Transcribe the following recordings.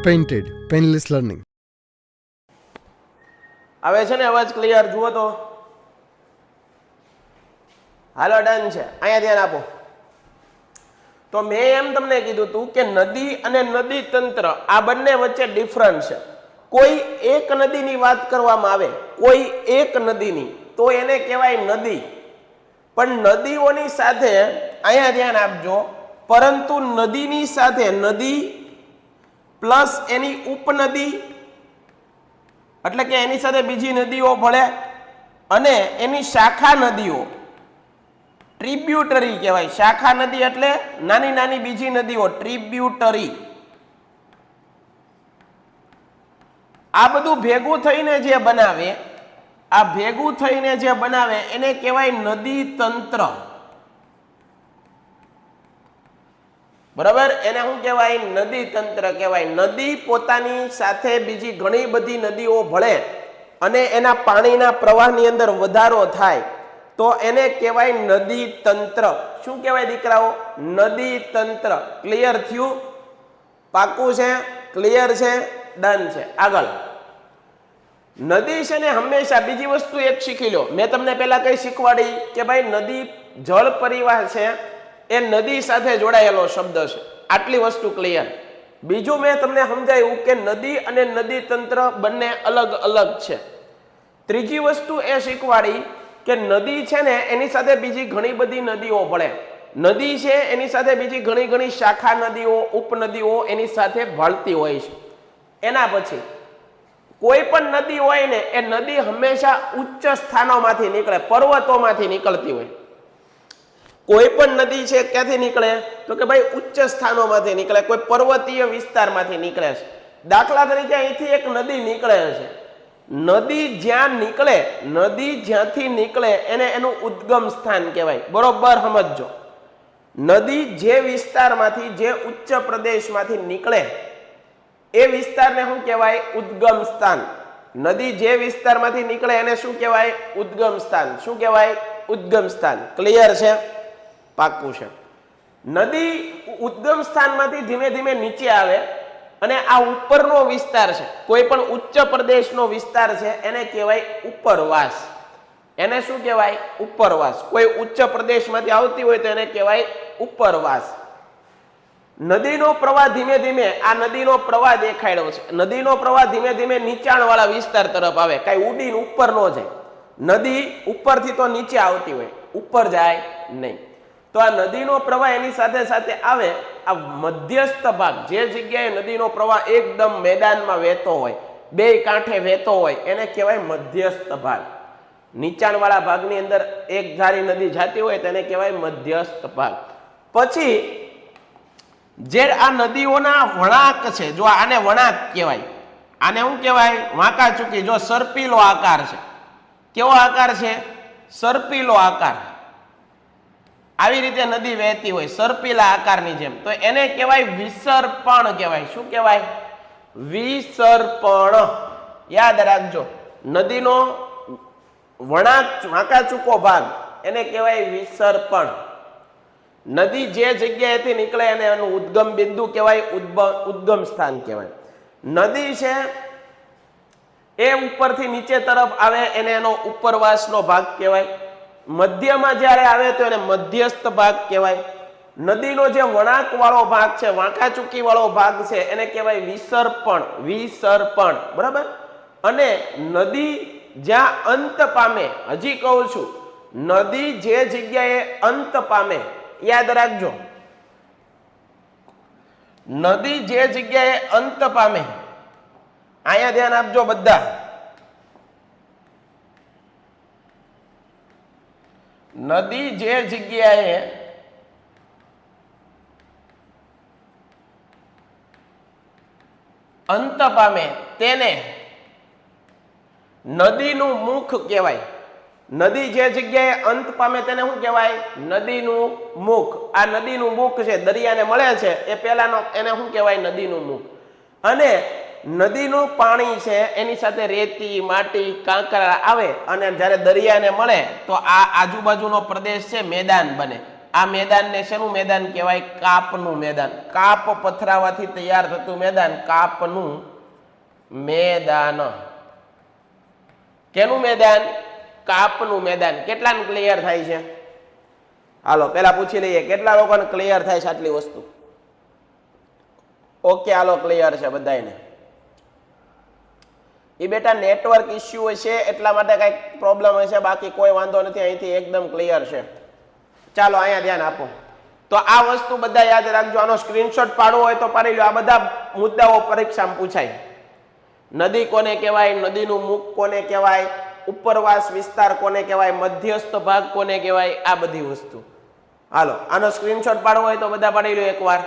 Painted, Painless Learning. આવે છે ને અવાજ ક્લિયર? જુઓ તો હાલો ડન છે. અહીંયા ધ્યાન આપો. તો મેં એમ તમને કીધું હતું કે નદી અને નદી તંત્ર આ બંને વચ્ચે ડિફરન્સ છે. કોઈ એક નદીની વાત કરવામાં આવે, કોઈ એક નદીની, તો એને કહેવાય નદી. પણ નદીઓની સાથે અહીંયા ધ્યાન આપજો, પરંતુ નદીની સાથે નદી પ્લસ એની ઉપનદી, એટલે કે એની સાથે બીજી નદીઓ ભળે, અને એની શાખા નદીઓ ટ્રિબ્યુટરી કહેવાય. શાખા નદી એટલે નાની નાની બીજી નદીઓ, ટ્રિબ્યુટરી. આ બધું ભેગું થઈને જે બનાવે, આ ભેગું થઈને જે બનાવે એને કહેવાય નદી તંત્ર. બરાબર? એને શું કહેવાય? નદી તંત્ર કહેવાય. નદી પોતાની સાથે બીજી ઘણી બધી નદીઓ ભળે અને એના પાણીના પ્રવાહની અંદર વધારો થાય તો એને કહેવાય નદી તંત્ર. શું કહેવાય દીકરાઓ? નદી તંત્ર. ક્લિયર થયું? પાકું છે? ક્લિયર છે? ડન છે. આગળ નદી છે ને હંમેશા બીજી વસ્તુ એક શીખી લો. મેં તમને પહેલા કઈ શીખવાડી કે ભાઈ નદી જળ પરિવાહ છે, એ નદી સાથે જોડાયેલો શબ્દ છે. આટલી વસ્તુ ક્લિયર. બીજું મેં તમને સમજાયું કે નદી અને નદી તંત્ર બંને અલગ અલગ છે. ત્રીજી વસ્તુ એ શીખવાડી કે નદી છે ને એની સાથે બીજી ઘણી બધી નદીઓ ભળે. નદી છે એની સાથે બીજી ઘણી ઘણી શાખા નદીઓ, ઉપનદીઓ એની સાથે ભળતી હોય છે. એના પછી કોઈ પણ નદી હોય ને એ નદી હંમેશા ઉચ્ચ સ્થાનોમાંથી નીકળે, પર્વતોમાંથી નીકળતી હોય. કોઈ પણ નદી છે ક્યાંથી નીકળે? તો કે ભાઈ ઉચ્ચ સ્થાનોમાંથી નીકળે, કોઈ પર્વતીય વિસ્તારમાંથી નીકળે છે. દાખલા તરીકે અહીંથી એક નદી નીકળે છે. નદી જ્યાં નીકળે, નદી જ્યાંથી નીકળે એને એનું ઉદ્ગમ સ્થાન કહેવાય. બરોબર સમજજો. નદી જે વિસ્તારમાંથી, જે ઉચ્ચ પ્રદેશમાંથી નીકળે એ વિસ્તારને શું કહેવાય? ઉદ્ગમ સ્થાન. નદી જે વિસ્તારમાંથી નીકળે એને શું કહેવાય? ઉદ્ગમ સ્થાન. શું કહેવાય? ઉદ્ગમ સ્થાન. ક્લિયર છે? પાક્કું છે. નદી ઉદ્ગમ સ્થાનમાંથી ધીમે ધીમે નીચે આવે અને આ ઉપરનો વિસ્તાર છે, કોઈ પણ ઉચ્ચ પ્રદેશનો વિસ્તાર છે, એને કહેવાય ઉપરવાસ. એને શું કહેવાય? ઉપરવાસ. કોઈ ઉચ્ચ પ્રદેશમાંથી આવતી હોય તો એને કહેવાય ઉપરવાસ. નદીનો પ્રવાહ ધીમે ધીમે, આ નદીનો પ્રવાહ દેખાડ્યો છે, નદીનો પ્રવાહ ધીમે ધીમે નીચાણવાળા વિસ્તાર તરફ આવે, કાંઈ ઉડીને ઉપર ન જાય. નદી ઉપરથી તો નીચે આવતી હોય, ઉપર જાય નહીં. તો આ નદીનો પ્રવાહ એની સાથે સાથે આવે. આ મધ્યસ્થ ભાગ, જે જગ્યાએ નદીનો પ્રવાહ એકદમ મેદાનમાં વહેતો હોય, બે કાંઠે વહેતો હોય, એને કહેવાય મધ્યસ્થ ભાગ. નીચાણવાળા ભાગની અંદર એક ધારી નદી જાતી હોય તેને કહેવાય મધ્યસ્થ ભાગ. પછી જે આ નદીઓના વળાંક છે, જો આને વળાંક કહેવાય, આને શું કહેવાય? વાંકા ચૂકી. જો સર્પીલો આકાર છે. કેવો આકાર છે? સર્પીલો આકાર. આવી રીતે નદી વહેતી હોય સર્પીલા આકારની જેમ, તો એને કહેવાય વિસર્પણ કહેવાય. શું કહેવાય? વિસર્પણ. યાદ રાખજો, નદીનો વળાંક વાંકા ચૂકો ભાગ એને કહેવાય વિસર્પણ. નદી જે જગ્યાએથી નીકળે એને એનું ઉદ્ગમ બિંદુ કહેવાય, ઉદ્ગમ સ્થાન કહેવાય. નદી છે એ ઉપરથી નીચે તરફ આવે એને એનો ઉપરવાસનો ભાગ કહેવાય. મધ્યમાં જ્યારે આવે તો એને મધ્યસ્થ ભાગ કહેવાય. નદીનો જે વળાંક વાળો ભાગ છે, વાંકા ચૂકી વાળો ભાગ છે, એને કહેવાય વિસર્પણ. વિસર્પણ. બરાબર? અને નદી જ્યાં અંત પામે, હજી કહું છું, નદી જે જગ્યાએ અંત પામે, યાદ રાખજો, નદી જે જગ્યાએ અંત પામે, અહીંયા ધ્યાન આપજો બધા. નદી જે જગ્યાએ અંત પામે તેને નદીનું મુખ કહેવાય. નદી જે જગ્યાએ અંત પામે તેને શું કહેવાય? નદીનું મુખ. આ નદીનું મુખ છે, દરિયાને મળે છે એ પહેલાનો, એને શું કહેવાય? નદીનું મુખ. અને નદીનું પાણી છે એની સાથે રેતી, માટી, કાંકરા આવે અને જ્યારે દરિયાને મળે તો આ આજુબાજુનો પ્રદેશ છે મેદાન બને. આ મેદાનને શેનું મેદાન કહેવાય? કાપનું મેદાન. કાપ પથરાવાથી તૈયાર થતું મેદાન કાપનું મેદાન. કેનું મેદાન? કાપનું મેદાન. કેટલાને ક્લિયર થાય છે? હાલો પેલા પૂછી લઈએ કેટલા લોકોને ક્લિયર થાય છે આટલી વસ્તુ? ઓકે હાલો ક્લિયર છે બધાને. એ બેટા નેટવર્ક ઇસ્યુ હશે એટલા માટે કઈક પ્રોબ્લેમ હશે, બાકી કોઈ વાંધો નથી, અહીંથી એકદમ ક્લિયર છે. ચાલો અહીંયા ધ્યાન આપો. તો આ વસ્તુ બધા યાદ રાખજો. આનો સ્ક્રીનશોટ પાડવો હોય તો પાડી લો. આ બધા મુદ્દાઓ પરીક્ષામાં પૂછાય. નદી કોને કહેવાય? નદીનું મુખ કોને કહેવાય? ઉપરવાસ વિસ્તાર કોને કહેવાય? મધ્યસ્થ ભાગ કોને કહેવાય? આ બધી વસ્તુ. હાલો આનો સ્ક્રીનશોટ પાડવો હોય તો બધા પાડી લો એકવાર.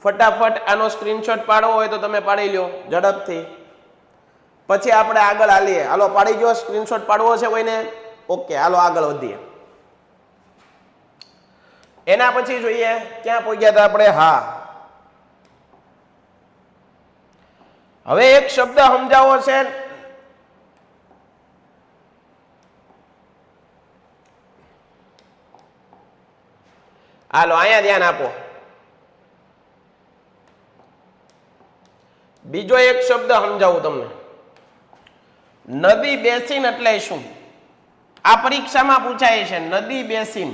ફટાફટ આનો સ્ક્રીનશોટ પાડવો હોય તો તમે પાડી લો ઝડપથી. પછી આપણે આગળ હાલીએ. હાલો પાડી ગયો? સ્ક્રીનશોટ પાડવો છે કોઈને? ઓકે હાલો આગળ વધીએ. એના પછી જોઈએ ક્યાં પહોંચ્યા હતા આપણે? હા હવે એક શબ્દ સમજાવો છે. હાલો અહીંયા ધ્યાન આપો. બીજો એક શબ્દ સમજાવું તમને. નદી બેસીન એટલે શું? આ પરીક્ષામાં પૂછાય છે. નદી બેસીન.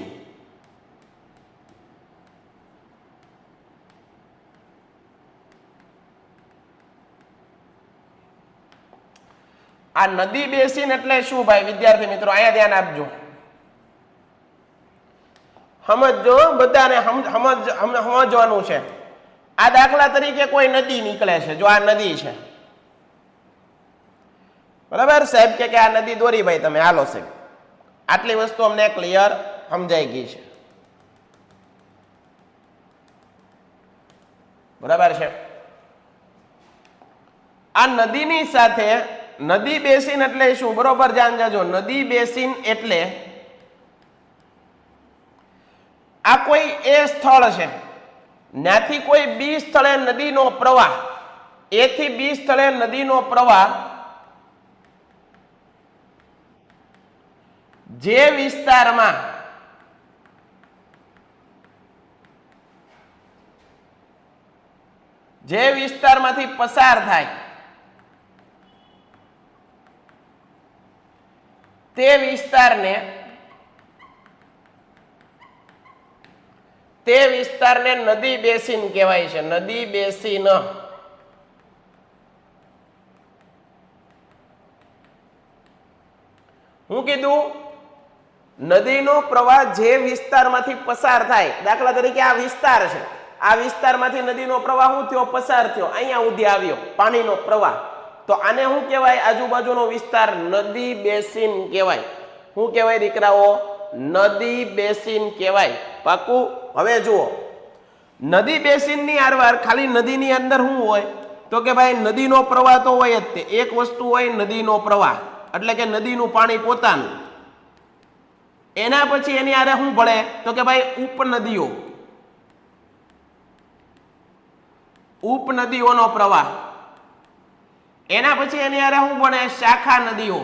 આ નદી બેસીન એટલે શું ભાઈ વિદ્યાર્થી મિત્રો? અહીંયા ધ્યાન આપજો. સમજો બધાને સમજવાનું છે. આ દાખલા તરીકે કોઈ નદી નીકળે છે. જો આ નદી છે બરાબર, સાહેબ કે આ નદી દોરી ભાઈ તમે હાલો સાહેબ. આટલી વસ્તુ અમને ક્લિયર સમજાઈ ગઈ છે. બરાબર છે. આ નદીની સાથે નદી બેસીન એટલે શું? બરોબર ધ્યાન જાજો. નદી બેસીન એટલે આ કોઈ એ સ્થળ છે, ત્યાંથી કોઈ બી સ્થળે નદીનો પ્રવાહ, એ થી બી સ્થળે નદીનો પ્રવાહ જે વિસ્તારમાં વિસ્તારમાંથી પસાર થાય તે વિસ્તારને નદી બેસીન કહેવાય છે. નદી બેસીન. હું કીધું? નદીનો પ્રવાહ જે વિસ્તારમાંથી પસાર થાય. દાખલા તરીકે આ વિસ્તાર છે, આ વિસ્તારમાંથી નદીનો પ્રવાહ શું થયો? પસાર થયો, અહીંયા સુધી આવ્યો પાણીનો પ્રવાહ. તો આને શું કહેવાય? આજુબાજુનો વિસ્તાર નદી બેસીન કહેવાય. શું કહેવાય દીકરાઓ? નદી બેસીન કહેવાય. પાકું? હવે જુઓ, નદી બેસીનની આરવાર ખાલી નદીની અંદર શું હોય? તો કે ભાઈ નદીનો પ્રવાહ તો હોય જ. તે એક વસ્તુ હોય નદીનો પ્રવાહ, એટલે કે નદીનું પાણી પોતાનું. એના પછી એની આરે શું ભળે? તો કે ભાઈ ઉપનદીઓ, ઉપનદીઓનો પ્રવાહ. એના પછી એની આરે શું બને? શાખા નદીઓ.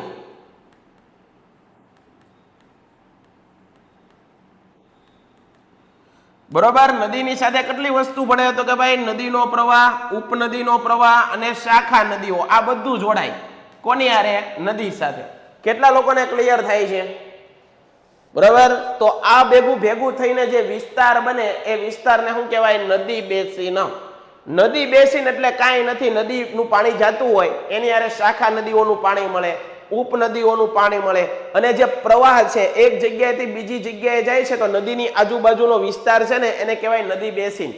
બરોબર. નદીની સાથે કેટલી વસ્તુ ભળે? તો કે ભાઈ નદીનો પ્રવાહ, ઉપનદીનો પ્રવાહ અને શાખા નદીઓ. આ બધું જોડાય કોની આરે? નદી સાથે. કેટલા લોકોને ક્લિયર થાય છે? બરાબર. તો આ ભેગું થઈને જે વિસ્તાર બને એ વિસ્તારને શું કહેવાય? નદી બેસીન. નદી બેસીન એટલે કાંઈ નથી, નદીનું પાણી જાતું હોય એની આરે શાખા નદીઓનું પાણી મળે, ઉપનદીઓનું પાણી મળે, અને જે પ્રવાહ છે એક જગ્યાએથી બીજી જગ્યાએ જાય છે તો નદીની આજુબાજુનો વિસ્તાર છે ને એને કહેવાય નદી બેસીન.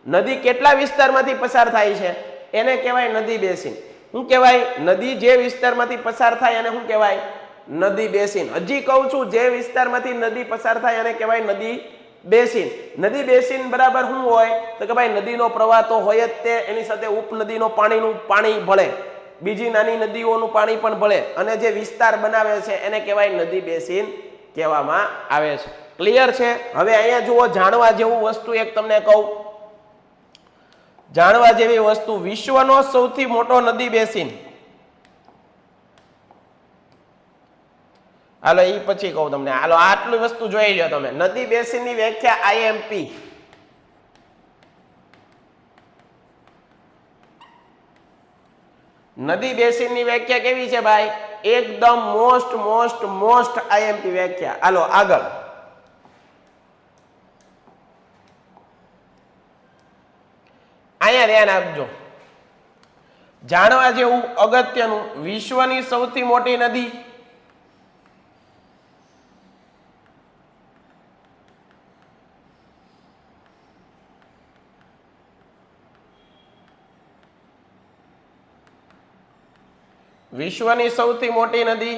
નદી કેટલા વિસ્તારમાંથી પસાર થાય છે એને કહેવાય નદી બેસીન. શું કહેવાય? નદી જે વિસ્તારમાંથી પસાર થાય એને શું કહેવાય? નદી બેસીન. હજી કહું છું, જે વિસ્તારમાંથી નદી પસાર થાય એને કહેવાય નદી બેસીન. નદી બેસીન બરાબર શું હોય? તો કે ભાઈ નદીનો પ્રવાહ તો હોય જ તે, એની સાથે ઉપનદીનો પાણી ભળે, બીજી નાની નદીઓનું પાણી પણ ભળે, અને જે વિસ્તાર બનાવે છે એને કહેવાય નદી બેસીન કહેવામાં આવે છે. ક્લિયર છે? હવે અહીંયા જુઓ, જાણવા જેવું વસ્તુ એક તમને કહું. જાણવા જેવી વસ્તુ, વિશ્વનો સૌથી મોટો નદી બેસીન. હાલો એ પછી કહું તમને. હાલો આટલી વસ્તુ જોઈ લો તમે. નદી બેસિનની વ્યાખ્યા આઈએમપી. નદી બેસિનની વ્યાખ્યા કેવી છે ભાઈ? એકદમ મોસ્ટ મોસ્ટ મોસ્ટ આઈએમપી વ્યાખ્યા. હાલો આગળ. અહીંયા ધ્યાન આપજો. જાણવા જેવું અગત્યનું, વિશ્વની સૌથી મોટી નદી વિશ્વની સૌથી મોટી નદી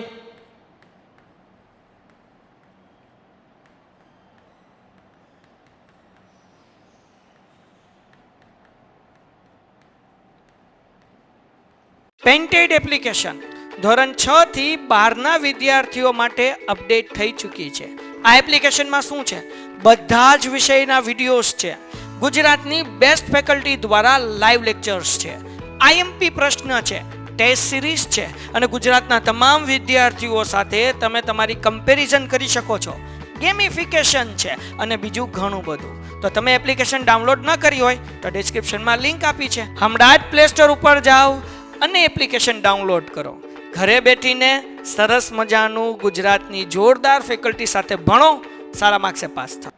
પેન્ટેડ એપ્લિકેશન ધોરણ 6 થી 12ના વિદ્યાર્થીઓ માટે અપડેટ થઈ ચૂકી છે. આ એપ્લિકેશનમાં શું છે? બધા જ વિષયના વિડીયોઝ છે. ગુજરાતની બેસ્ટ ફેકલ્ટી દ્વારા લાઈવ લેક્ચર્સ છે. આઈએમપી પ્રશ્ન છે, ટેસ્ટ સિરીઝ છે અને ગુજરાતના તમામ વિદ્યાર્થીઓ સાથે તમે તમારી કમ્પેરિઝન કરી શકો છો. ગેમિફિકેશન છે અને બીજું ઘણું બધું. તો તમે એપ્લિકેશન ડાઉનલોડ ન કરી હોય તો ડિસ્ક્રિપ્શનમાં લિંક આપી છે. હમણાં જ પ્લે સ્ટોર ઉપર જાઓ અને એપ્લિકેશન ડાઉનલોડ કરો. ઘરે બેઠીને સરસ મજાનું ગુજરાતની જોરદાર ફેકલ્ટી સાથે ભણો, સારા માર્ક્સે પાસ થાઓ.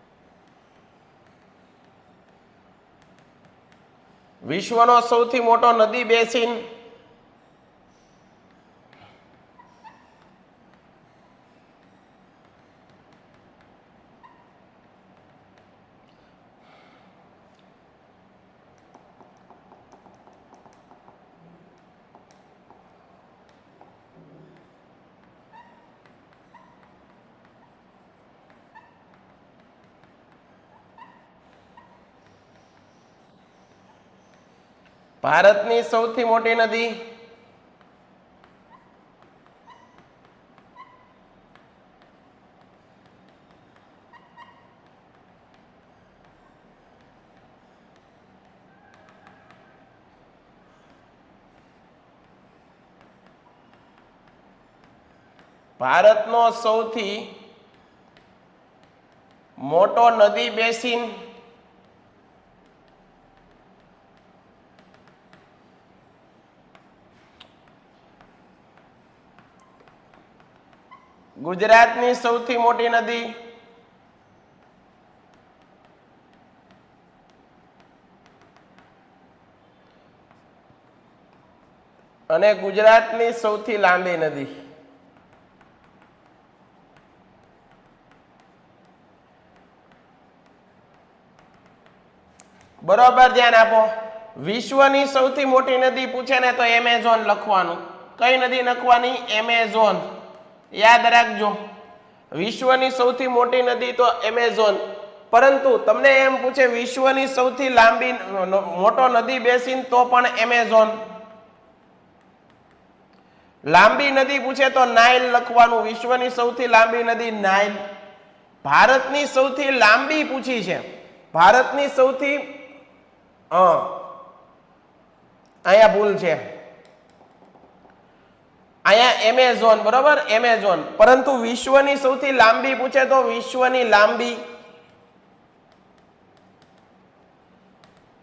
વિશ્વનો સૌથી મોટો નદી બેસિન ભારતની સૌથી મોટી નદી ભારતનો સૌથી મોટો નદી બેસિન ગુજરાતની સૌથી મોટી નદી અને ગુજરાતની સૌથી લાંબી નદી. બરોબર ધ્યાન આપો. વિશ્વની સૌથી મોટી નદી પૂછે ને તો એમેઝોન લખવાનું. કઈ નદી લખવાની? એમેઝોન. યાદ રાખજો, વિશ્વની સૌથી મોટી નદી તો એમેઝોન. પરંતુ તમને એમ પૂછે વિશ્વની સૌથી લાંબી મોટો નદી બેસિન તો પણ એમેઝોન. લાંબી નદી પૂછે તો નાઇલ લખવાનું. વિશ્વની સૌથી લાંબી નદી નાઇલ. ભારતની સૌથી લાંબી પૂછી છે, ભારતની સૌથી અહીંયા ભૂલ છે, અહીંયા એમેઝોન. બરોબર, એમેઝોન. પરંતુ વિશ્વની સૌથી લાંબી પૂછે તો વિશ્વની લાંબી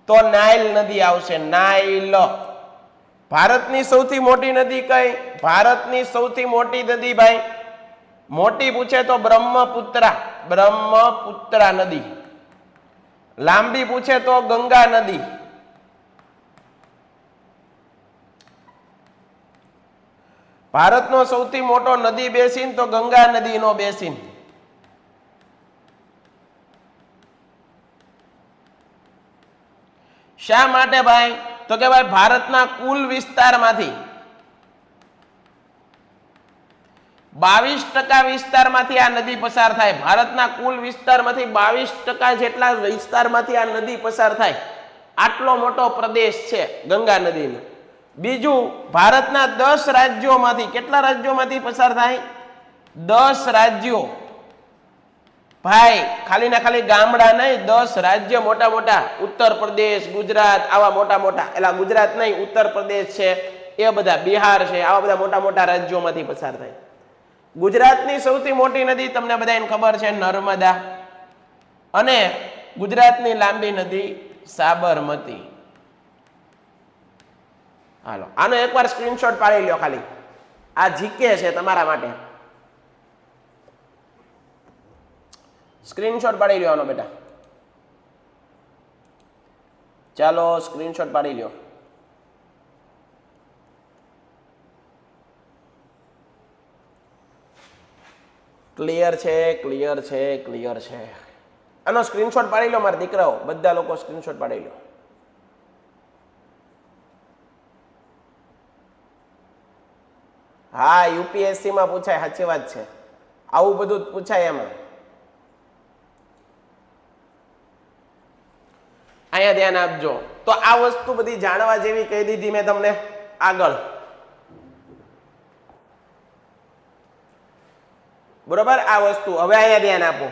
તો નાઇલ નદી આવશે. નાઇલ. ભારતની સૌથી મોટી નદી કઈ? ભારતની સૌથી મોટી નદી ભાઈ મોટી પૂછે તો બ્રહ્મપુત્રા. બ્રહ્મપુત્રા નદી. લાંબી પૂછે તો ગંગા નદી. ભારતનો સૌથી મોટો નદી બેસિન તો ગંગા નદીનો બેસિન. શા માટે ભાઈ? તો કે ભાઈ ભારતના કુલ વિસ્તારમાંથી 22% વિસ્તારમાંથી આ નદી પસાર થાય. ભારતના કુલ વિસ્તારમાંથી 22% જેટલા વિસ્તારમાંથી આ નદી પસાર થાય. આટલો મોટો પ્રદેશ છે ગંગા નદીનો. બીજું, ભારતના 10 રાજ્યોમાંથી, કેટલા રાજ્યોમાંથી પસાર થાય? 10 રાજ્યો. ભાઈ ખાલી ના ખાલી ગામડા નહીં, 10 રાજ્ય મોટા મોટા. ઉત્તર પ્રદેશ, ગુજરાત, આવા મોટા મોટા. એલા ગુજરાત નહીં, ઉત્તર પ્રદેશ છે, એ બધા, બિહાર છે, આવા બધા મોટા મોટા રાજ્યોમાંથી પસાર થાય. ગુજરાતની સૌથી મોટી નદી તમને બધાને ખબર છે નર્મદા, અને ગુજરાતની લાંબી નદી સાબરમતી. હાલો આનો એકવાર સ્ક્રીનશોટ પાડી લ્યો, ખાલી આ જીકે છે તમારા માટે. સ્ક્રીનશોટ પાડી લ્યો આનો બેટા, ચાલો સ્ક્રીનશોટ પાડી લ્યો. ક્લિયર છે, ક્લિયર છે, ક્લિયર છે. આનો સ્ક્રીનશોટ પાડી લો મારા દીકરાઓ, બધા લોકો સ્ક્રીનશોટ પાડી લો. હા યુપીએસસી માં પૂછાય, સાચી વાત છે, આવું બધું જ પૂછાય એમાં. અહીંયા ધ્યાન આપજો. તો આ વસ્તુ બધી જાણવા જેવી કહી દીધી મેં તમને આગળ, બરોબર. આ વસ્તુ હવે અહીંયા ધ્યાન આપો.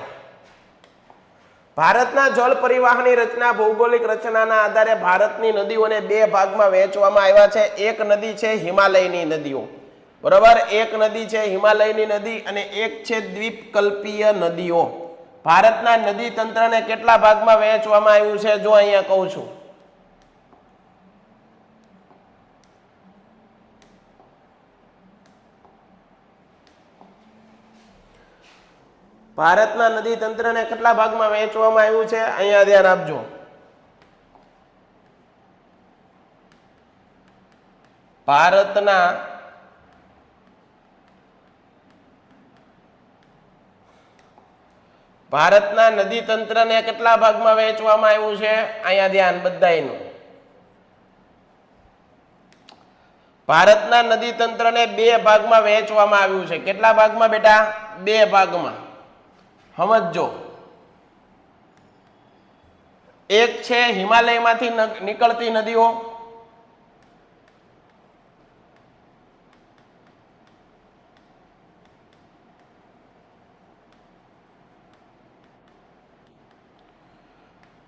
ભારતના જળ પરિવાહની રચના ભૌગોલિક રચનાના આધારે ભારતની નદીઓને બે ભાગમાં વહેંચવામાં આવ્યા છે. એક નદી છે હિમાલયની નદીઓ, બરોબર, એક નદી છે હિમાલયની નદી અને એક છે દ્વીપકલ્પીય નદીઓ. ભારતના નદી તંત્રને કેટલા ભાગમાં વહેંચવામાં આવ્યું છે જો અહીંયા કહું છું. ભારતના નદી તંત્રને કેટલા ભાગમાં વહેંચવામાં આવ્યું છે અહીંયા ધ્યાન આપજો. ભારતના નદી તંત્રને કેટલા ભાગમાં વહેંચવામાં આવ્યું છે અહીંયા ધ્યાન બધાયનું. ભારતના નદી તંત્રને બે ભાગમાં વહેંચવામાં આવ્યું છે. કેટલા ભાગમાં બેટા? બે ભાગમાં. સમજો. એક છે હિમાલયમાંથી નીકળતી નદીઓ,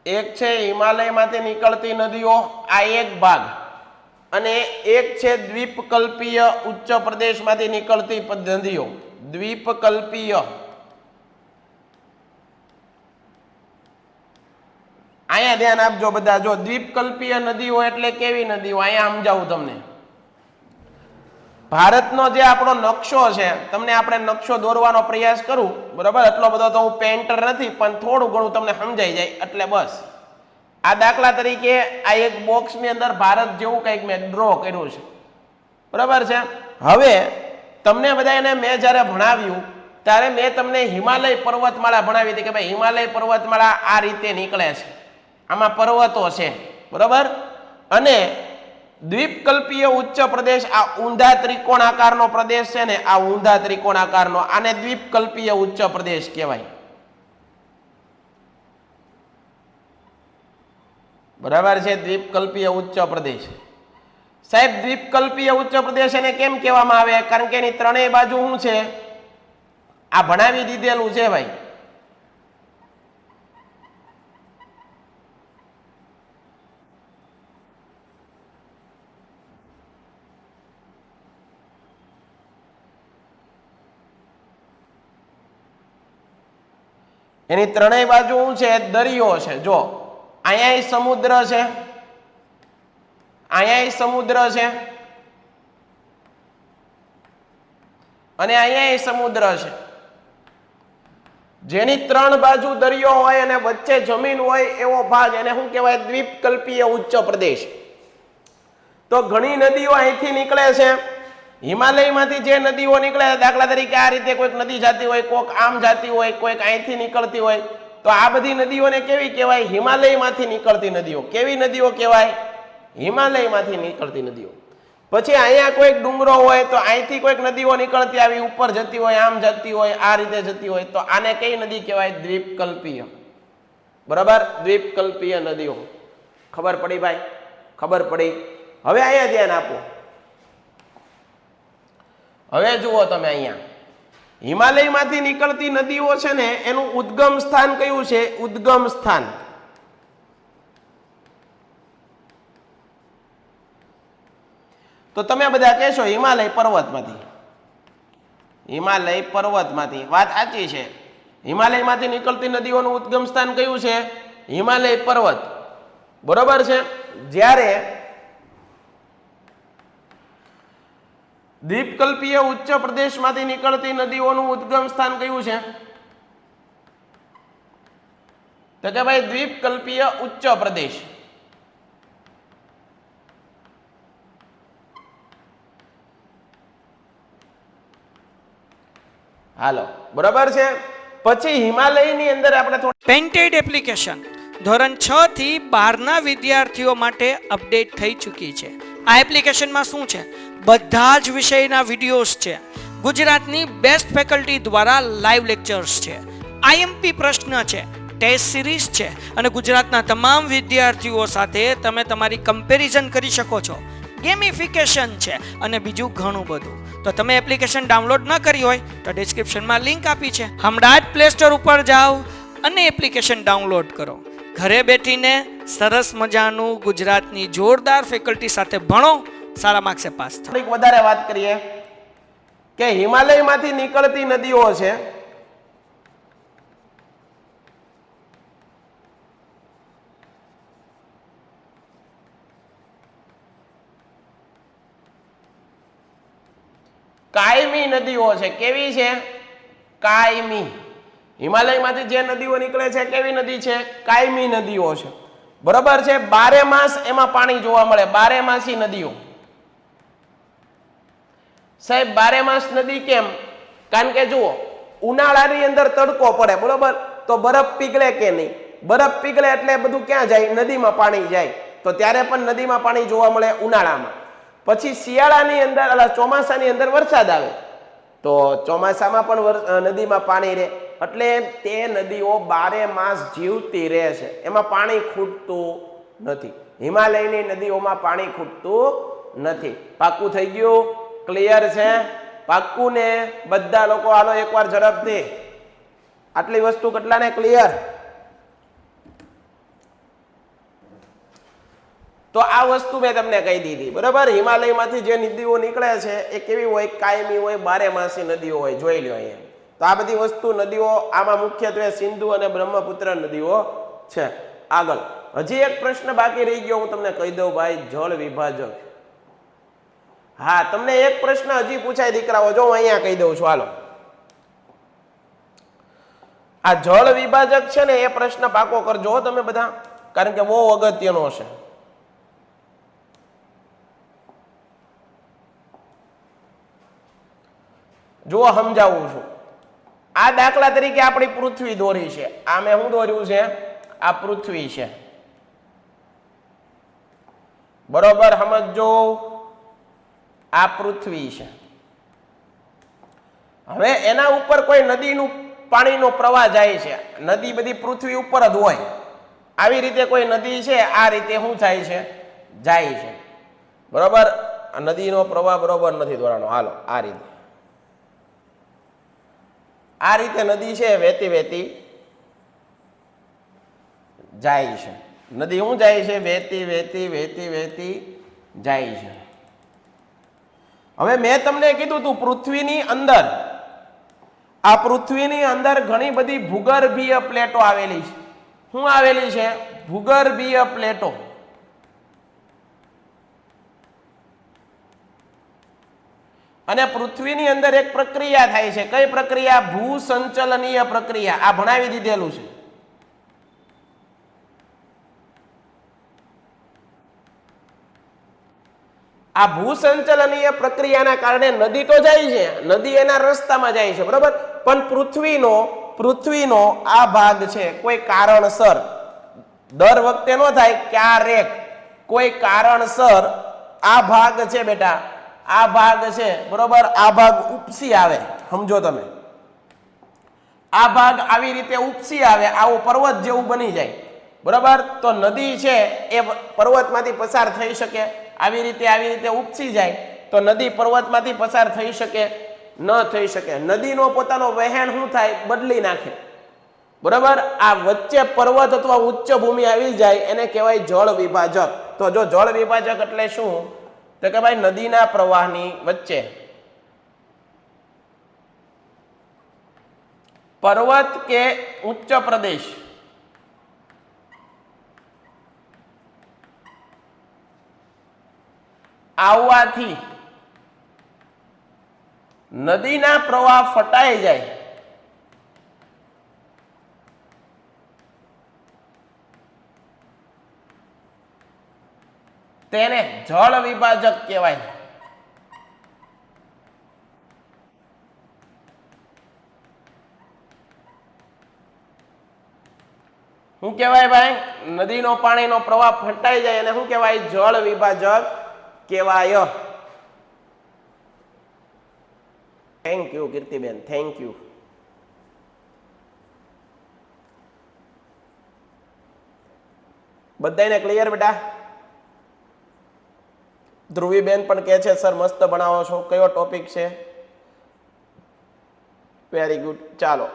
એક છે હિમાલયમાંથી નીકળતી નદીઓ, આ એક ભાગ, અને એક છે દ્વીપકલ્પીય ઉચ્ચ પ્રદેશમાંથી નીકળતી નદીઓ. દ્વીપકલ્પીય, અહીંયા ધ્યાન આપજો બધા. જો દ્વીપકલ્પીય નદીઓ એટલે કેવી નદીઓ અહીંયા સમજાવું તમને. ભારતનો જે આપણો નકશો છે, તમને આપણે નકશો દોરવાનો પ્રયાસ કરું, બરાબર, એટલો બધો તો હું પેન્ટર નથી, પણ થોડું ઘણું તમને સમજાઈ જાય એટલે બસ. આ દાખલા તરીકે આ એક બોક્સની અંદર ભારત જેવું કંઈક મેં ડ્રો કર્યું છે, બરાબર છે. હવે તમને બધાને મેં જ્યારે ભણાવ્યું ત્યારે મેં તમને હિમાલય પર્વતમાળા ભણાવી હતી કે ભાઈ હિમાલય પર્વતમાળા આ રીતે નીકળે છે, આમાં પર્વતો છે, બરાબર. અને દ્વીપકલ્પીય ઉચ્ચ પ્રદેશ, આ ઊંધા ત્રિકોણ આકારનો પ્રદેશ છે ને, આ ઊંધા ત્રિકોણ આકારનો, આને દ્વીપકલ્પીય ઉચ્ચ પ્રદેશ કહેવાય, બરાબર છે. દ્વીપકલ્પીય ઉચ્ચ પ્રદેશ. સાહેબ દ્વીપકલ્પીય ઉચ્ચ પ્રદેશ એને કેમ કહેવામાં આવે? કારણ કે એની ત્રણેય બાજુ શું છે, આ ભણાવી દીધેલું છે ભાઈ. એની ત્રણેય બાજુ શું છે? દરિયો છે. જો અહીંયા સમુદ્ર છે, અહીંયા સમુદ્ર છે, અને અહીંયા સમુદ્ર છે. જેની ત્રણ બાજુ દરિયો હોય અને વચ્ચે જમીન હોય એવો ભાગ એને શું કહેવાય? દ્વીપકલ્પીય ઉચ્ચ પ્રદેશ. તો ઘણી નદીઓ અહીંથી નીકળે છે, હિમાલયમાંથી જે નદીઓ નીકળે, દાખલા તરીકે આ રીતે કોઈક નદી જતી હોય, કોઈક આમ જતી હોય, કોઈક અહીંથી નીકળતી હોય, તો આ બધી નદીઓને કેવી કહેવાય? હિમાલયમાંથી નીકળતી નદીઓ. કેવી નદીઓ કહેવાય? હિમાલયમાંથી નીકળતી નદીઓ. પછી અહીંયા કોઈક ડુંગરો હોય તો અહીંથી કોઈક નદીઓ નીકળતી આવી ઉપર જતી હોય, આમ જતી હોય, આ રીતે જતી હોય, તો આને કઈ નદી કહેવાય? દ્વીપકલ્પીય, બરાબર. દ્વીપકલ્પીય નદીઓ. ખબર પડી ભાઈ? ખબર પડી. હવે અહીંયા ધ્યાન આપો. હવે જુઓ તમે, અહીંયા હિમાલયમાંથી નીકળતી નદીઓ છે ને, એનું ઉદ્ગમ સ્થાન કયું છે? ઉદ્ગમ સ્થાન. તો તમે બધા કહેશો હિમાલય પર્વતમાંથી. હિમાલય પર્વતમાંથી. વાત સાચી છે. હિમાલયમાંથી નીકળતી નદીઓનું ઉદ્ગમ સ્થાન કયું છે? હિમાલય પર્વત. બરોબર છે. જ્યારે દ્વીપકલ્પીય ઉચ્ચ પ્રદેશમાંથી નીકળતી નદીઓનું ઉદ્ગમ સ્થાન કયું છે? તો કે ભાઈ દ્વીપકલ્પીય ઉચ્ચ પ્રદેશ. હાલો, બરોબર છે. પછી હિમાલયની અંદર આપણે થોડી પેઇન્ટેડ એપ્લિકેશન ધોરણ 6 થી 12ના વિદ્યાર્થીઓ માટે અપડેટ થઈ ચૂકી છે. આ એપ્લિકેશનમાં શું છે? બધા જ વિષયના વિડીયોઝ છે. ગુજરાતની બેસ્ટ ફેકલ્ટી દ્વારા લાઈવ લેક્ચર્સ છે. આઈએમપી પ્રશ્ન છે, ટેસ્ટ સિરીઝ છે અને ગુજરાતના તમામ વિદ્યાર્થીઓ સાથે તમે તમારી કમ્પેરિઝન કરી શકો છો. ગેમિફિકેશન છે અને બીજું ઘણું બધું. તો તમે એપ્લિકેશન ડાઉનલોડ ન કરી હોય તો ડિસ્ક્રિપ્શનમાં લિંક આપી છે. હમણાં જ પ્લે સ્ટોર ઉપર જાઓ અને એપ્લિકેશન ડાઉનલોડ કરો. ઘરે બેઠીને સરસ મજાનું ગુજરાતની જોરદાર ફેકલ્ટી સાથે ભણો, સારા માર્ક્સે પાસ થાઓ. થોડીક વધારે વાત કરીએ કે હિમાલયમાંથી નીકળતી નદીઓ છે કાયમી નદીઓ છે. કેવી છે? કાયમી. હિમાલયમાંથી જે નદીઓ નીકળે છે કેવી નદી છે? કાયમી નદીઓ છે. બરોબર છે. 12 માસ એમાં પાણી જોવા મળે. 12 માસી નદીઓ. સાહેબ 12 માસ નદી કેમ? કારણ કે જુઓ, ઉનાળાની અંદર તડકો પડે, બરોબર, તો બરફ પીગળે કે નહીં? બરફ પીગળે એટલે બધું ક્યાં જાય? નદીમાં પાણી જાય. તો ત્યારે પણ નદીમાં પાણી જોવા મળે ઉનાળામાં. પછી શિયાળાની અંદર ચોમાસાની અંદર વરસાદ આવે તો ચોમાસામાં પણ નદીમાં પાણી રહે. એટલે તે નદીઓ 12 માસ જીવતી રહે છે. એમાં પાણી ખૂટતું નથી. હિમાલયની નદીઓમાં પાણી ખૂટતું નથી. પાક્કું થઈ ગયું? ક્લિયર છે? પાક્કું ને? બધા લોકો હાલો એકવાર ઝડપથી. આટલી વસ્તુ કેટલાને ક્લિયર? તો આ વસ્તુ મેં તમને કહી દીધી, બરાબર. હિમાલયમાંથી જે નદીઓ નીકળે છે એ કેવી હોય? કાયમી હોય, 12 માસી નદીઓ હોય. જોઈ લો અહીંયા. તો આ બધી વસ્તુ નદીઓ આમાં મુખ્યત્વે સિંધુ અને બ્રહ્મપુત્ર નદીઓ છે. આગળ હજી એક પ્રશ્ન બાકી રહી ગયો, હું તમને કહી દઉં ભાઈ. જળ વિભાજક. હા, તમને એક પ્રશ્ન હજી પૂછાય દીકરાઓ, જો હું અહીંયા કહી દઉં છું. હાલો, આ જળ વિભાજક છે ને એ પ્રશ્ન પાકો કરજો તમે બધા, કારણ કે બહુ અગત્યનો છે. જુઓ, સમજાવું છું. આ દાખલા તરીકે આપણી પૃથ્વી દોરી છે. આ મેં શું દોર્યું છે? આ પૃથ્વી છે, બરોબર. સમજો, આ પૃથ્વી છે. હવે એના ઉપર કોઈ નદીનું પાણીનો પ્રવાહ જાય છે. નદી બધી પૃથ્વી ઉપર જ હોય. આવી રીતે કોઈ નદી છે, આ રીતે શું થાય છે? જાય છે, બરોબર. નદીનો પ્રવાહ બરોબર નથી દોરાનો. હાલો, આ રીતે. આ રીતે નદી છે વહેતી વહેતી જાય છે. નદી શું જાય છે? વહેતી વહેતી વહેતી વહેતી જાય છે. હવે મેં તમને કીધું તું પૃથ્વીની અંદર, આ પૃથ્વીની અંદર ઘણી બધી ભૂગર્ભીય પ્લેટો આવેલી છે. શું આવેલી છે? ભૂગર્ભીય પ્લેટો. અને પૃથ્વીની અંદર એક પ્રક્રિયા થાય છે. કઈ પ્રક્રિયા? ભૂસંચલનીય પ્રક્રિયા. આ ભણાવી દીધેલું છે. આ ભૂસંચલનીય પ્રક્રિયાના કારણે નદી તો જાય છે, નદી એના રસ્તામાં જાય છે, બરોબર. પણ પૃથ્વીનો આ ભાગ છે કોઈ કારણસર, દર વખતે ન થાય, ક્યારેક કોઈ કારણસર આ ભાગ છે બેટા, આ ભાગ છે, બરોબર, આ ભાગ ઉપસી આવે. સમજો તમે, આ ભાગ આવી રીતે ઉપસી આવે, આવું પર્વત જેવું બની જાય, બરોબર. તો નદી છે એ પર્વતમાંથી પસાર થઈ શકે. આવી રીતે ઉપસી જાય તો નદી પર્વતમાંથી પસાર થઈ શકે? ન થઈ શકે. નદીનો પોતાનો વહેણ શું થાય? બદલી નાખે, બરોબર. આ વચ્ચે પર્વત અથવા ઉચ્ચ ભૂમિ આવી જાય એને કહેવાય જળ વિભાજક. તો જો જળ વિભાજક એટલે શું? તો કે ભાઈ નદીના પ્રવાહની વચ્ચે પર્વત કે ઉચ્ચ પ્રદેશ આવવાથી નદીના પ્રવાહ ફટાઈ જાય તેને જળ વિભાજક કહેવાય. શું કહેવાય ભાઈ? નદીનો પાણીનો પ્રવાહ ફટાઈ જાય અને શું કહેવાય? જળ વિભાજક કહેવાય. Thank you Kirtiben, thank you. બધાને ક્લિયર બેટા? ધ્રુવીબેન પણ કહે છે સર મસ્ત ભણાવો છો. કયો ટોપિક છે? Very good. ચાલો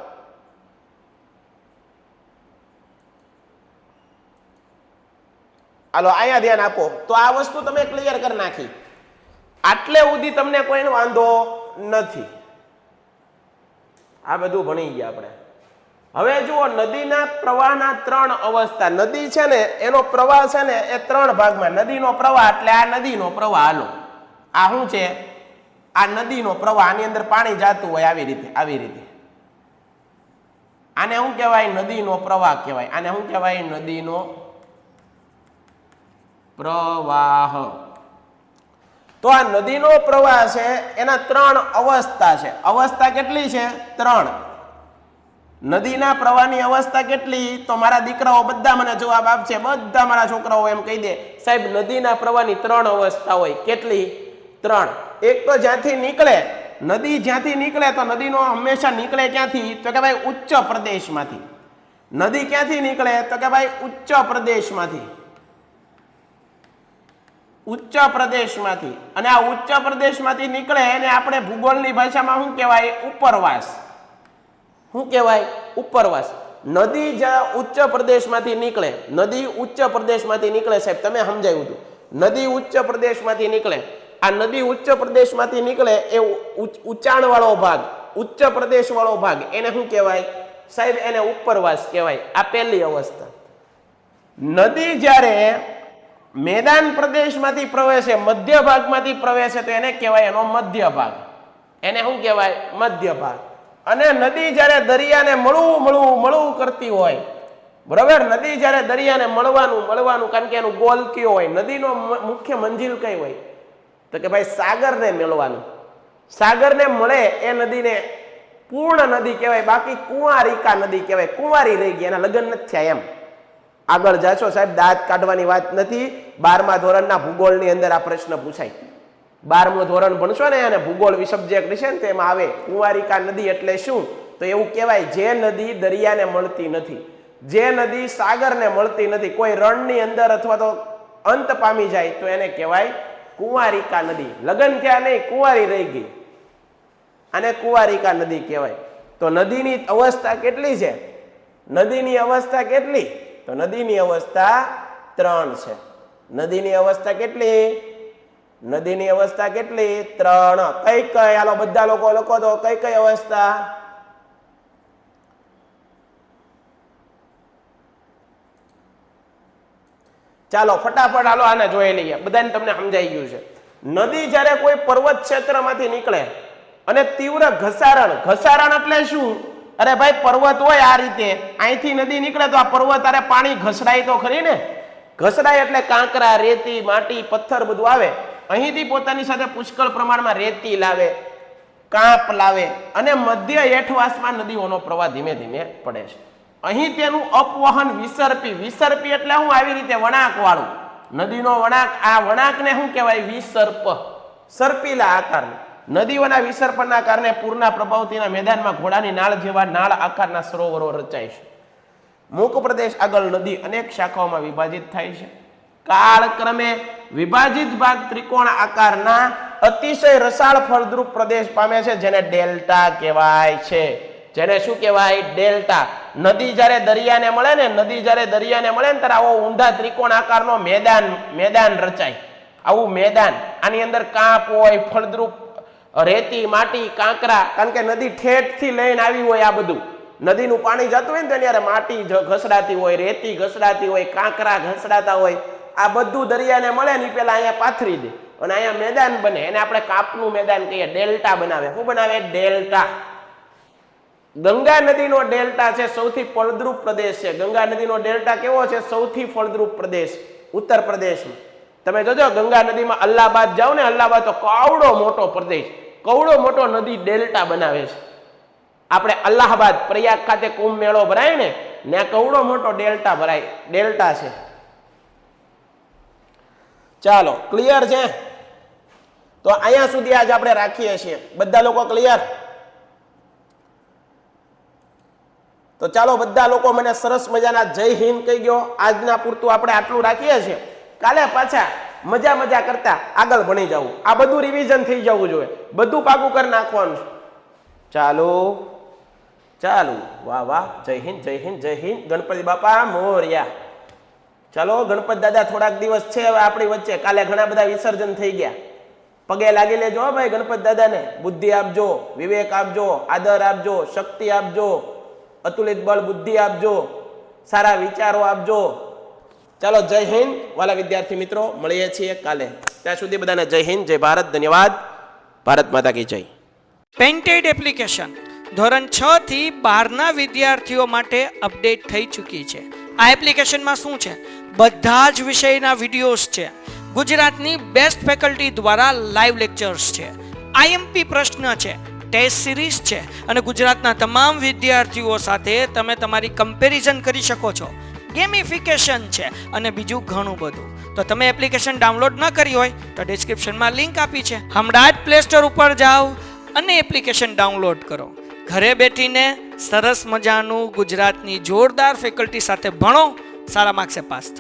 હાલો અહીંયા ધ્યાન આપો. તો આ વસ્તુ તમે ક્લિયર કરી નાખી. આટલે સુધી તમને કોઈનો વાંધો નથી. આ બધું ભણી ગયા આપણે. હવે જુઓ, નદીના પ્રવાહના ત્રણ અવસ્થા. નદી છે ને એનો પ્રવાહ છે ને એ ત્રણ ભાગમાં. નદીનો પ્રવાહ એટલે આ નદીનો પ્રવાહ. હાલો આ શું છે? આ નદીનો પ્રવાહ. આની અંદર પાણી જાતું હોય આવી રીતે, આવી રીતે. આને શું કહેવાય? નદીનો પ્રવાહ કહેવાય. આને શું કહેવાય? નદીનો પ્રવાહ. તો આ નદીનો પ્રવાહ છે એના ત્રણ અવસ્થા છે. અવસ્થા કેટલી છે? ત્રણ. નદીના પ્રવાહની અવસ્થા કેટલી? તો મારા દીકરાઓ બધા મને જવાબ આપશે. બધા મારા છોકરાઓ એમ કહી દે સાહેબ નદીના પ્રવાહની ત્રણ અવસ્થા હોય. કેટલી? ત્રણ. એક તો જ્યાંથી નીકળે નદી, જ્યાંથી નીકળે તો નદીનો હંમેશા નીકળે ક્યાંથી? તો કે ભાઈ ઉચ્ચ પ્રદેશમાંથી. નદી ક્યાંથી નીકળે? તો કે ભાઈ ઉચ્ચ પ્રદેશમાંથી. ઉચ્ચ પ્રદેશમાંથી. અને આ ઉચ્ચ પ્રદેશમાંથી નીકળે એને આપણે ભૂગોળની ભાષામાં શું કહેવાય? ઉપરવાસ. શું કહેવાય? ઉપરવાસ. નદી જ્યાં ઉચ્ચ પ્રદેશમાંથી નીકળે, નદી ઉચ્ચ પ્રદેશમાંથી નીકળે સાહેબ તમે સમજાવ્યું હતું. નદી ઉચ્ચ પ્રદેશમાંથી નીકળે. આ નદી ઉચ્ચ પ્રદેશમાંથી નીકળે એ ઊંચાણ વાળો ભાગ, ઉચ્ચ પ્રદેશ વાળો ભાગ, એને શું કહેવાય સાહેબ? એને ઉપરવાસ કહેવાય. આ પહેલી અવસ્થા. નદી જ્યારે મેદાન પ્રદેશમાંથી પ્રવેશે, મધ્ય ભાગમાંથી પ્રવેશે તો એને કહેવાય એનો મધ્ય ભાગ. એને શું કહેવાય? મધ્ય ભાગ. અને નદી જ્યારે દરિયાને મળવું કરતી હોય, બરાબર? નદી જ્યારે દરિયાને મળવાનું કારણ કે એનું ગોલ કયો હોય? નદીનો મુખ્ય મંજિલ કઈ હોય? તો કે ભાઈ સાગરને મળવાનું. સાગરને મળે એ નદીને પૂર્ણ નદી કહેવાય. બાકી કુંવારિકા નદી કહેવાય. કુંવારી રહી ગઈ, એના લગ્ન નથી થયા એમ. આગળ જાશો સાહેબ, દાંત કાઢવાની વાત નથી. 12મા ધોરણના ભૂગોળની અંદર આ પ્રશ્ન પૂછાય. 12મું ધોરણ ભણશો ને અને ભૂગોળ સબ્જેક્ટ છે ને તેમાં આવે કુંવારિકા નદી એટલે શું? તો એવું કહેવાય જે નદી દરિયાને મળતી નથી, જે નદી સાગરને મળતી નથી, કોઈ રણની અંદર અથવા તો અંત પામી જાય તો એને કહેવાય કુંવારિકા નદી. લગ્ન થયા નહીં, કુંવારી રહી ગઈ, આને કુંવારિકા નદી કહેવાય. તો નદીની અવસ્થા કેટલી છે? નદીની અવસ્થા કેટલી? તો નદીની અવસ્થા ત્રણ છે. નદીની અવસ્થા કેટલી? નદીની અવસ્થા કેટલી? ત્રણ. કઈ કઈ? હાલો બધા લોકો લખો તો કઈ કઈ અવસ્થા? ચાલો ફટાફટ હાલો આને જોઈ લઈએ. બધાને તમને સમજાઈ ગયું છે. નદી જ્યારે કોઈ પર્વત ક્ષેત્રમાંથી નીકળે અને તીવ્ર ઘસારણ એટલે શું? અરે ભાઈ પર્વત હોય આ રીતે, અહીંથી નદી નીકળે તો આ પર્વત અરે પાણી ઘસડાય તો ખરી ને. ઘસડાય એટલે કાંકરા, રેતી, માટી, પથ્થર બધું આવે. અહીંથી પોતાની સાથે પુષ્કળ પ્રમાણમાં રેતી લાવે, કાંપ લાવે અને મધ્ય હેઠવાસમાં નદીઓનો પ્રવાહ ધીમે ધીમે પડે છે. અહીં તેનું અપવહન વિસર્પી એટલે શું? આવી રીતે વળાંક વાળું નદીનો વળાંક. આ વળાંકને શું કહેવાય? વિસર્પ. સર્પીલા આકારનું. નદીઓના વિસર્પણના કારણે પૂરના પ્રભાવથી મેદાનમાં ઘોડાની નાળ જેવા નાળ આકારના સરોવરો રચાય છે. મુખ પ્રદેશ આગળ નદી અનેક શાખાઓમાં વિભાજિત થાય છે. કાળક્રમે વિભાજિત ભાગ ત્રિકોણ આકારના અતિશય રસાળ ફળદ્રુપ પ્રદેશ પામે છે, જેને ડેલ્ટા કહેવાય છે. જેને શું કહેવાય? ડેલ્ટા. નદી જ્યારે દરિયાને મળે ને, ત્યારે આવો ઊંડા ત્રિકોણ આકારનો મેદાન રચાય. આવું મેદાન, આની અંદર કાંપ હોય, ફળદ્રુપ રેતી, માટી, કાંકરા, કારણ કે નદી ઠેઠથી લઈને આવી હોય. આ બધું નદીનું પાણી જતું હોય ને તો ત્યારે માટી ઘસડાતી હોય, રેતી ઘસડાતી હોય, કાંકરા ઘસડાતા હોય, આ બધું દરિયાને મળે ને પેલા અહીંયા પાથરી દે અને અહીંયા મેદાન બને, એને આપણે કાપનું મેદાન કહીએ, ડેલ્ટા બનાવે. શું બનાવે? ડેલ્ટા. ગંગા નદીનો ડેલ્ટા છે સૌથી ફળદ્રુપ પ્રદેશ છે. ગંગા નદીનો ડેલ્ટા કેવો છે? સૌથી ફળદ્રુપ પ્રદેશ ઉત્તર પ્રદેશમાં. તમે જોજો ગંગા નદીમાં અલ્હાબાદ જાઓ ને, અલ્હાબાદ તો કવડો મોટો પ્રદેશ, કવડો મોટો નદી ડેલ્ટા બનાવે છે. આપણે અલ્હાબાદ પ્રયાગ ખાતે કુંભ મેળો ભરાય ને, ત્યાં કવડો મોટો ડેલ્ટા ભરાય, ડેલ્ટા છે. ચાલો, ક્લિયર છે? તો અહીંયા સુધી આજ આપણે રાખીએ છીએ. બધા લોકો ક્લિયર? તો ચાલો બધા લોકો મને સરસ મજાના જય હિન્દ કહી ગયો. આજના પૂરતું આપણે આટલું રાખીએ છીએ. કાલે પાછા મજા કરતા આગળ ભણી જવું. આ બધું રિવિઝન થઈ જવું જોઈએ, બધું પાકું કરી નાખવાનું છે. ચાલો, વાહ વાહ, જય હિન્દ જય હિન્દ જય હિન્દ. ગણપતિ બાપા મોર્યા. ચાલો, ગણપત દાદા થોડાક દિવસ છે હવે આપણી વચ્ચે. કાલે ઘણા બધા વિસર્જન થઈ ગયા. પગે લાગી લેજો ભાઈ ગણપત દાદાને. બુદ્ધિ આપજો, વિવેક આપજો, આદર આપજો, શક્તિ આપજો, અતુલિત બળ બુદ્ધિ આપજો, સારા વિચારો આપજો. ચાલો, જય હિન્દ વાલા વિદ્યાર્થી મિત્રો, મળીએ છીએ કાલે. ત્યાં સુધી બધાને જય હિન્દ, જય ભારત, ધન્યવાદ. ભારત માતા કી જય. પેન્ટેડ એપ્લિકેશન ધોરણ 6 થી 12ના વિદ્યાર્થીઓ માટે અપડેટ થઈ ચૂકી છે. આ એપ્લિકેશનમાં શું છે? બધા જ વિષયના વિડીયોઝ છે. ગુજરાતની બેસ્ટ ફેકલ્ટી દ્વારા લાઈવ લેક્ચર્સ છે, આઈએમપી પ્રશ્ન છે, ટેસ્ટ સિરીઝ છે અને ગુજરાતના તમામ વિદ્યાર્થીઓ સાથે તમે તમારી કમ્પેરિઝન કરી શકો છો. ગેમિફિકેશન છે અને બીજું ઘણું બધું. તો તમે એપ્લિકેશન ડાઉનલોડ ન કરી હોય તો ડિસ્ક્રિપ્શનમાં લિંક આપી છે. હમણાં જ પ્લે સ્ટોર ઉપર જાઓ અને એપ્લિકેશન ડાઉનલોડ કરો. ઘરે બેઠીને સરસ મજાનું ગુજરાતની જોરદાર ફેકલ્ટી સાથે ભણો, સારા માર્ક્સે પાસ થાઓ.